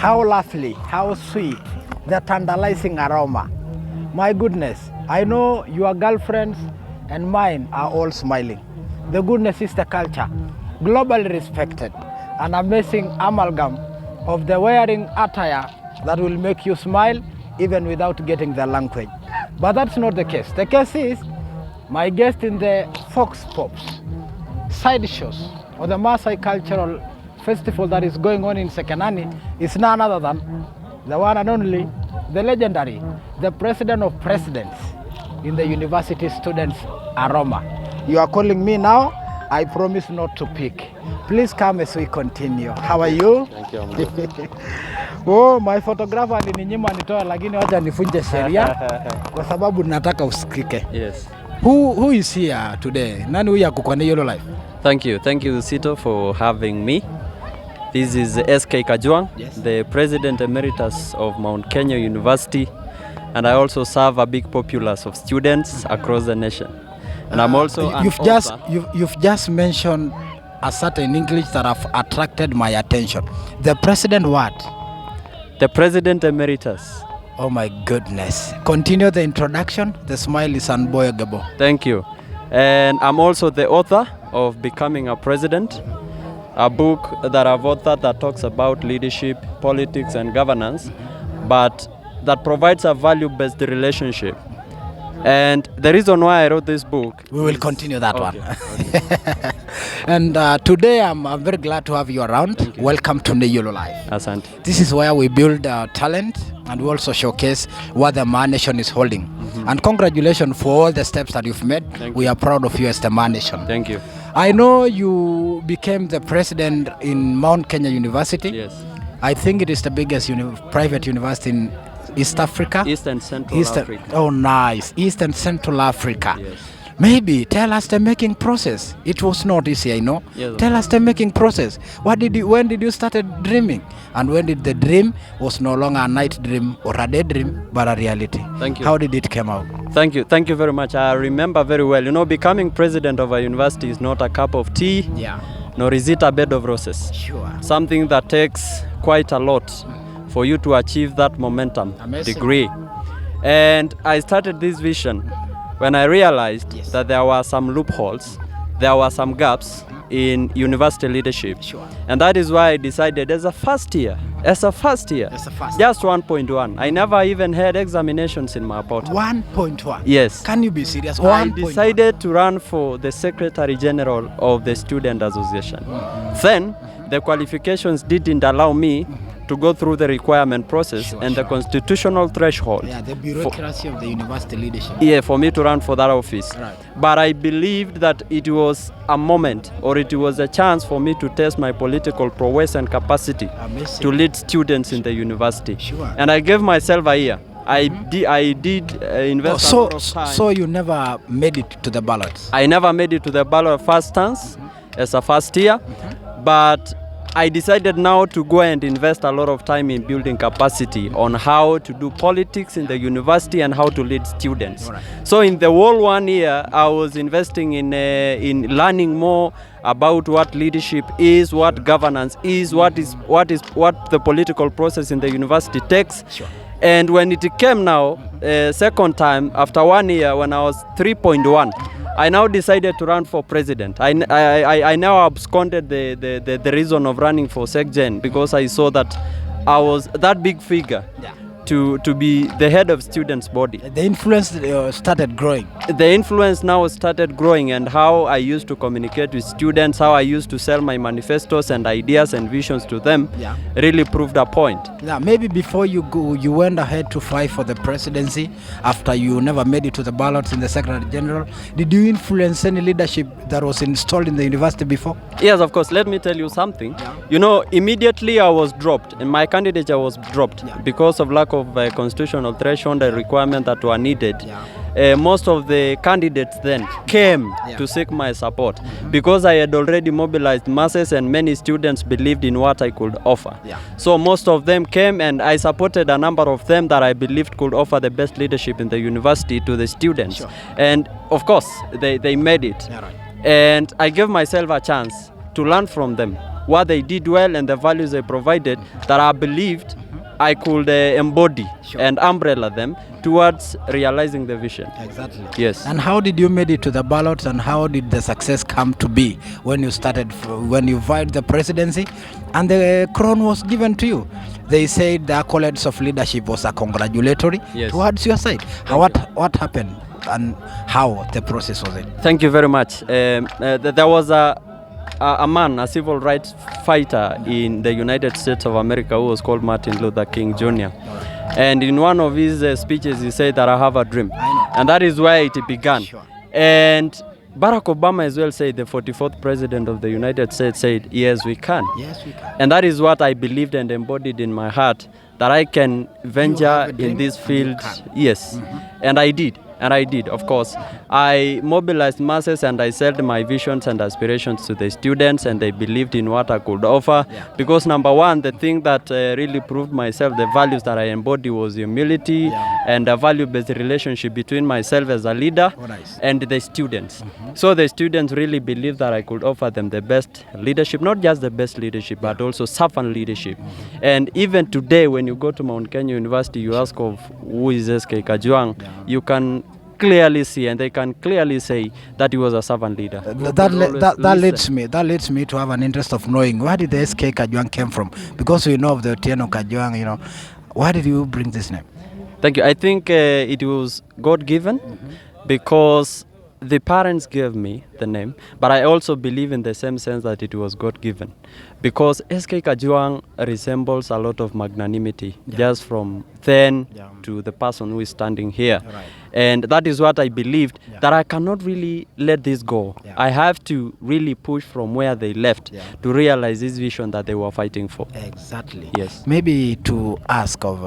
How lovely, how sweet, the tantalizing aroma. My goodness, I know your girlfriends and mine are all smiling. The goodness is the culture, globally respected, an amazing amalgam of the wearing attire that will make you smile even without getting the language. But that's not the case. The case is my guest in the voxpops, sideshows, or the Maasai cultural festival that is going on in Sekenani is none other than the one and only, the legendary, the president of presidents in the university students aroma. You are calling me now. I promise not to pick. Please come as we continue. How are you? Thank you. I'm good. Oh, my photographer alininyima nitoa, lakini wacha nifunje sheria kwa sababu nataka usikike. Yes. Who is here today? Nani huyu ako kwa Yellow Life? Thank you, Sito, for having me. This is SK Kajwang, yes, the President Emeritus of Mount Kenya University, and I also serve a big populace of students across the nation. And I'm also an author. You've just mentioned a certain English that have attracted my attention. The president what? The President Emeritus. Oh my goodness. Continue the introduction. The smile is unbelievable. Thank you. And I'm also the author of Becoming a President, a book that I've authored that talks about leadership, politics, and governance, but that provides a value-based relationship. And the reason why I wrote this book... We will continue that one. Okay. And today I'm very glad to have you around. You. Welcome to Yellow Life. Asante. This is where we build talent and we also showcase what the Man Nation is holding. And congratulations for all the steps that you've made. We are proud of you as the Man Nation. Thank you. I know you became the president in Mount Kenya University. Yes. I think it is the biggest private university in East Africa. East and Central Africa. Oh, nice. East and Central Africa. Yes. Maybe tell us the making process. It was not easy, I know. Yes, tell us the making process. When did you started dreaming? And when did the dream was no longer a night dream or a daydream, but a reality? Thank you. How did it come out? Thank you very much. I remember very well. You know, becoming president of a university is not a cup of tea, nor is it a bed of roses. Sure. Something that takes quite a lot for you to achieve that momentum. Amazing. Degree. And I started this vision when I realized that there were some loopholes, there were some gaps in university leadership. Sure. And that is why I decided as a first year, just 1.1. I never even had examinations in my portal. 1.1? Yes. Can you be serious? I decided to run for the Secretary General of the Student Association. Then the qualifications didn't allow me to go through the requirement process and the constitutional threshold. Yeah, the bureaucracy of the university leadership. Yeah, for me to run for that office. Right. But I believed that it was a moment, or it was a chance for me to test my political prowess and capacity to lead students in the university. Sure. And I gave myself a year. I did invest a lot of time. So you never made it to the ballots? I never made it to the ballot first chance as a first year, but I decided now to go and invest a lot of time in building capacity on how to do politics in the university and how to lead students. Right. So in the whole 1 year, I was investing in learning more about what leadership is, what governance is, what the political process in the university takes. Sure. And when it came now, second time, after 1 year, when I was 3.1, I now decided to run for president. I now absconded the reason of running for SecGen because I saw that I was that big figure to be the head of students' body. The influence started growing. The influence now started growing, and how I used to communicate with students, how I used to sell my manifestos and ideas and visions to them really proved a point. Yeah, maybe before you went ahead to fight for the presidency after you never made it to the ballots in the Secretary General. Did you influence any leadership that was installed in the university before? Yes, of course. Let me tell you something. You know, immediately I was dropped, and my candidature was dropped because of lack of constitutional threshold and requirement that were needed. Most of the candidates then came to seek my support because I had already mobilized masses and many students believed in what I could offer. So most of them came, and I supported a number of them that I believed could offer the best leadership in the university to the students. And of course, they made it. And I gave myself a chance to learn from them. what they did well and the values they provided that I believed I could embody and umbrella them towards realizing the vision. Exactly. Yes. And how did you made it to the ballot, and how did the success come to be when you started, when you vied the presidency and the crown was given to you? They said the accolades of leadership was a congratulatory towards your side. What happened and how the process was it? Thank you very much. There was a man, a civil rights fighter in the United States of America who was called Martin Luther King Jr. And in one of his speeches, he said that I have a dream. And that is where it began. Sure. And Barack Obama as well said, the 44th president of the United States said, yes, we can. Yes, we can. And that is what I believed and embodied in my heart, that I can venture in this field. Yes. And I did. And I did, of course. I mobilized masses and I sold my visions and aspirations to the students, and they believed in what I could offer. Because number one, the thing that really proved myself, the values that I embody was humility and a value-based relationship between myself as a leader and the students. So the students really believed that I could offer them the best leadership, not just the best leadership, but also servant leadership. And even today, when you go to Mount Kenya University, you ask of who is S.K. Kajwang, you can clearly see, and they can clearly say that he was a servant leader. That leads me to have an interest of knowing where did the SK Kajwang came from, because we know of the Otieno Kajwang. You know, why did you bring this name? Thank you. I think it was God given, because the parents gave me the name, but I also believe in the same sense that it was God given, because SK Kajwang resembles a lot of magnanimity, just from then to the person who is standing here. And that is what I believed, that I cannot really let this go. I have to really push from where they left to realize this vision that they were fighting for. Exactly. Yes. Maybe to ask of,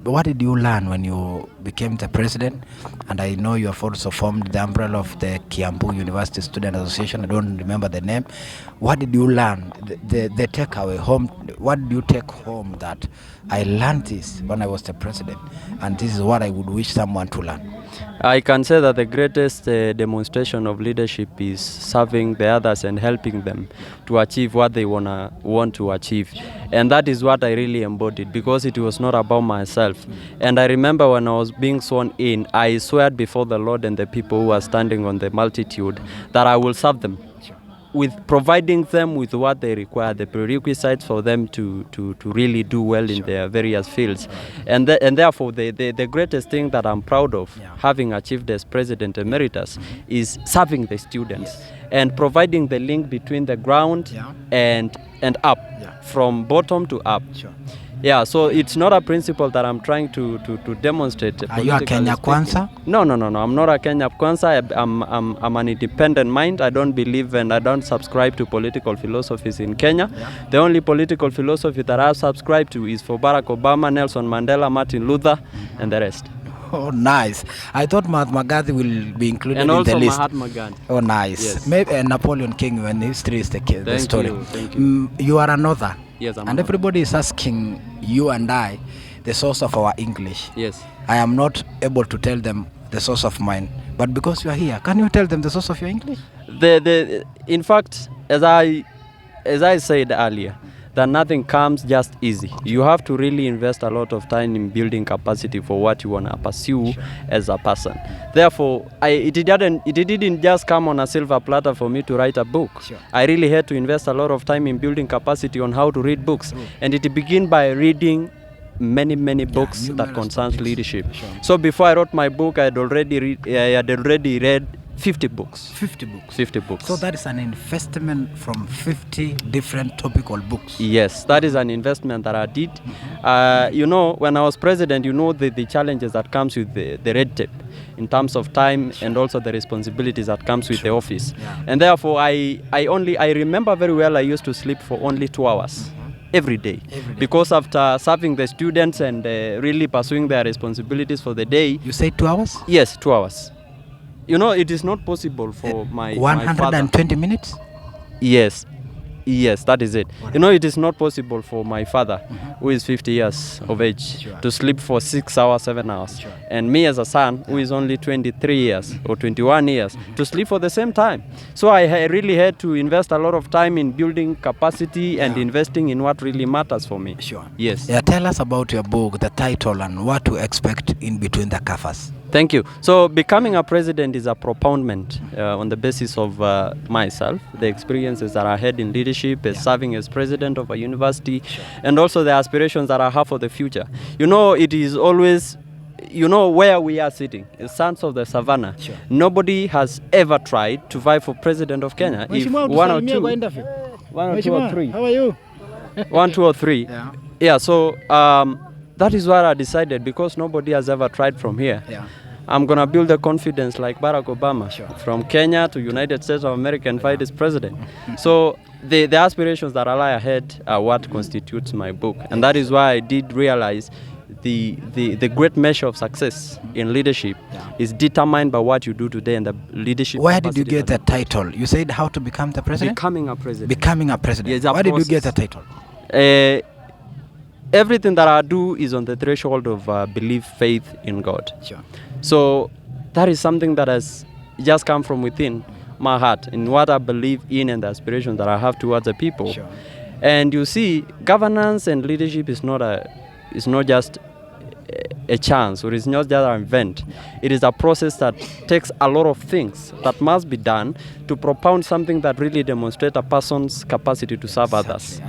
what did you learn when you became the president? And I know you have also formed the umbrella of the Kiambu University Student Association. I don't remember the name. What did you learn? The takeaway home. What did you take home that I learned this when I was the president, and this is what I would wish someone to learn? I can say that the greatest demonstration of leadership is serving the others and helping them to achieve what they want to achieve. And that is what I really embodied, because it was not about myself. And I remember when I was being sworn in, I swore before the Lord and the people who are standing on the multitude that I will serve them, with providing them with what they require, the prerequisites for them to really do well in their various fields. And therefore, the greatest thing that I'm proud of, having achieved as President Emeritus, is serving the students and providing the link between the ground and up, from bottom to up. Yeah, so it's not a principle that I'm trying to demonstrate. Are you a Kenya Kwanza? No. I'm not a Kenya Kwanza. I'm an independent mind. I don't believe and I don't subscribe to political philosophies in Kenya. The only political philosophy that I subscribe to is for Barack Obama, Nelson Mandela, Martin Luther, and the rest. Oh, nice. I thought Mahatma Gandhi will be included and in the list. Mahatma Gandhi. Oh, nice. Yes. Maybe Napoleon King, when history is the story. Thank you. You are another. Yes, I'm and everybody is asking you and I the source of our English. Yes. I am not able to tell them the source of mine, but because you are here, can you tell them the source of your English? In fact, as I said earlier, that nothing comes just easy. You have to really invest a lot of time in building capacity for what you want to pursue as a person. Therefore, it didn't just come on a silver platter for me to write a book. I really had to invest a lot of time in building capacity on how to read books. And it began by reading many books that concerns leadership. So before I wrote my book, I had already read 50 books. 50 books. 50 books. So that is an investment from 50 different topical books. Yes, that is an investment that I did. When I was president, the challenges that comes with the red tape in terms of time and also the responsibilities that comes with the office. And therefore, I remember very well I used to sleep for only 2 hours. Every day. Because after serving the students and really pursuing their responsibilities for the day. You say 2 hours? Yes, 2 hours. It is not possible for my 120 father. minutes? Yes. Yes, that is it. You know, it is not possible for my father, who is 50 years of age, to sleep for 6 hours, 7 hours. And me as a son, who is only 23 years or 21 years, to sleep for the same time. So I really had to invest a lot of time in building capacity and investing in what really matters for me. Sure. Yes. Yeah, tell us about your book, the title, and what to expect in between the covers. Thank you. So becoming a president is a propoundment on the basis of myself, the experiences that I had in leadership, as serving as president of a university, and also the aspirations that I have for the future. You know, it is always, you know, where we are sitting, as sons of the savannah. Nobody has ever tried to vie for president of Kenya. If one or two or three. How are you? 1, 2 or 3. Yeah, so that is what I decided, because nobody has ever tried from here. I'm going to build the confidence like Barack Obama, from Kenya to United States of America and fight as president. So the aspirations that I lie ahead are what constitutes my book. And that is why I did realize the great measure of success in leadership is determined by what you do today and the leadership. Where did you get the title? You said how to become the president? Becoming a president. Becoming a president. Yes, why did you get the title? Everything that I do is on the threshold of belief, faith in God. So that is something that has just come from within my heart, in what I believe in and the aspirations that I have towards the people. And you see, governance and leadership is not just a chance, or it's not just an event. It is a process that takes a lot of things that must be done to propound something that really demonstrates a person's capacity to serve others.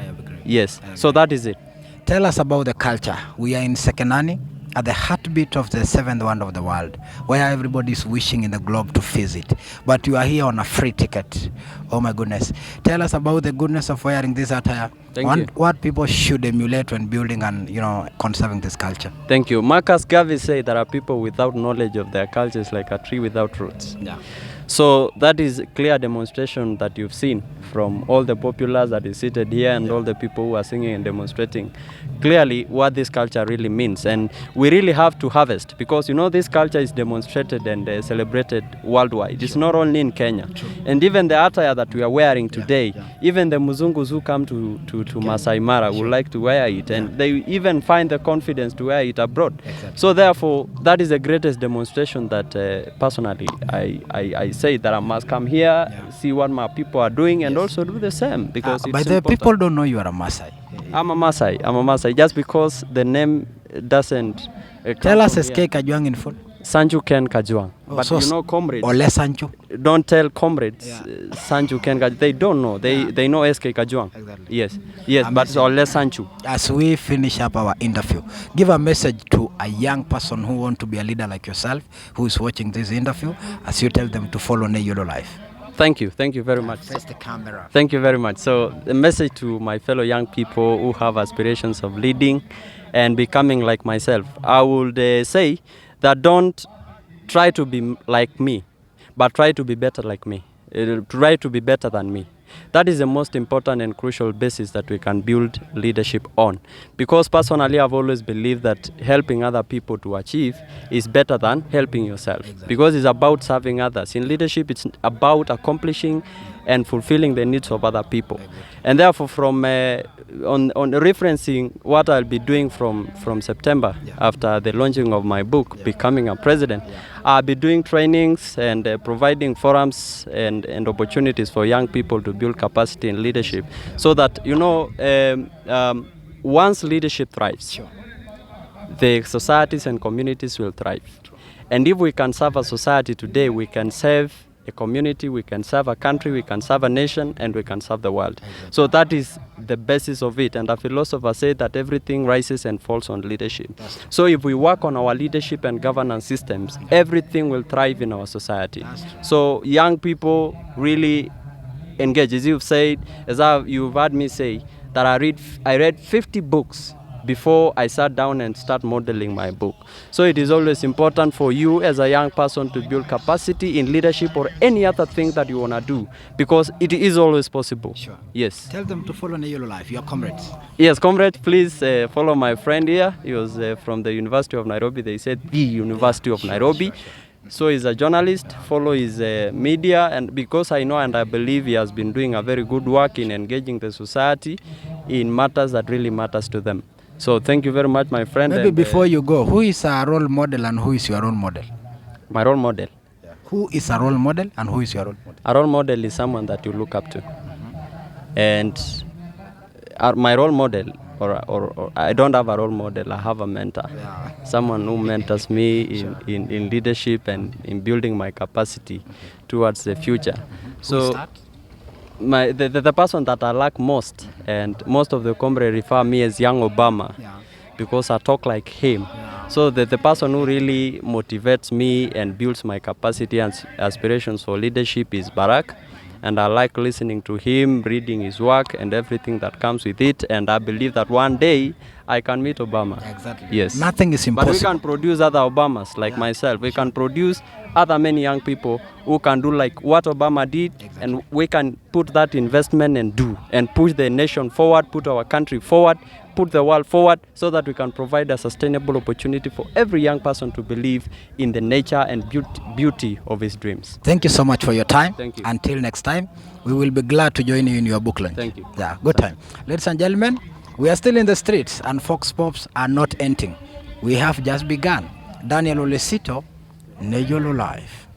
Yes, so that is it. Tell us about the culture. We are in Sekenani, at the heartbeat of the seventh wonder of the world, where everybody is wishing in the globe to visit. But you are here on a free ticket. Oh my goodness. Tell us about the goodness of wearing this attire. Thank you. What people should emulate when building and, you know, conserving this culture. Thank you. Marcus Garvey said there are people without knowledge of their cultures like a tree without roots. So that is a clear demonstration that you've seen from all the populace that is seated here and all the people who are singing and demonstrating clearly what this culture really means. And we really have to harvest, because, you know, this culture is demonstrated and celebrated worldwide. It's not only in Kenya. And even the attire that we are wearing today, even the Muzungus who come to Masai Mara would like to wear it, and they even find the confidence to wear it abroad. So therefore, that is the greatest demonstration that personally I say that I must come here, see what my people are doing, and also do the same, because it's but the people don't know you are a Maasai. I'm a Maasai, just because the name doesn't tell us SK Kajwang in full. Sanju Ken Kajwang. But so, you know, comrades, Ole Sanju. Don't tell comrades Sanju Ken Kajwang. They don't know. They know SK Kajwang. Yes, amazing. But Ole Sanju. As we finish up our interview, give a message to a young person who wants to be a leader like yourself, who is watching this interview, as you tell them to follow Neyolo life. Thank you very much. Face the camera. Thank you very much. So the message to my fellow young people who have aspirations of leading and becoming like myself, I would say that don't try to be like me, but try to be better like me. Try to be better than me. That is the most important and crucial basis that we can build leadership on. Because personally, I've always believed that helping other people to achieve is better than helping yourself. Because it's about serving others. In leadership, it's about accomplishing and fulfilling the needs of other people. And therefore, from on referencing what I'll be doing from September after the launching of my book, Becoming a President, I'll be doing trainings and providing forums and opportunities for young people to build capacity in leadership, so that, you know, once leadership thrives, the societies and communities will thrive. And if we can serve a society today, we can serve a community, we can serve a country, we can serve a nation, and we can serve the world. So that is the basis of it. And a philosopher said that everything rises and falls on leadership. So if we work on our leadership and governance systems, everything will thrive in our society. So young people really engage. As you've said, you've heard me say, that I read 50 books before I sat down and start modeling my book. So it is always important for you as a young person to build capacity in leadership or any other thing that you want to do, because it is always possible. Yes. Tell them to follow Neyolo Life, your comrades. Yes, comrades, please follow my friend here. He was from the University of Nairobi. They said the University of Nairobi. So he's a journalist, follow his media, and because I know and I believe he has been doing a very good work in engaging the society in matters that really matters to them. So thank you very much, my friend. Maybe before you go, who is a role model and who is your role model? My role model. Yeah. Who is a role model and who is your role model? A role model is someone that you look up to. And my role model, or I don't have a role model, I have a mentor. Yeah. Someone who mentors me in leadership and in building my capacity towards the future. So the person that I like most, and most of the comrades refer me as young Obama, because I talk like him. So the person who really motivates me and builds my capacity and aspirations for leadership is Barack. And I like listening to him, reading his work and everything that comes with it. And I believe that one day I can meet Obama. Exactly. Yes. Nothing is impossible. But we can produce other Obamas like myself. We can produce other many young people who can do like what Obama did. Exactly. And we can put that investment and do and push the nation forward, put our country forward, put the world forward, so that we can provide a sustainable opportunity for every young person to believe in the nature and beauty of his dreams. Thank you so much for your time. Thank you. Until next time, we will be glad to join you in your book launch. Thank you. Yeah, good time. Ladies and gentlemen, we are still in the streets and Fox Pops are not ending. We have just begun. Daniel Olesito, Nejolo Live.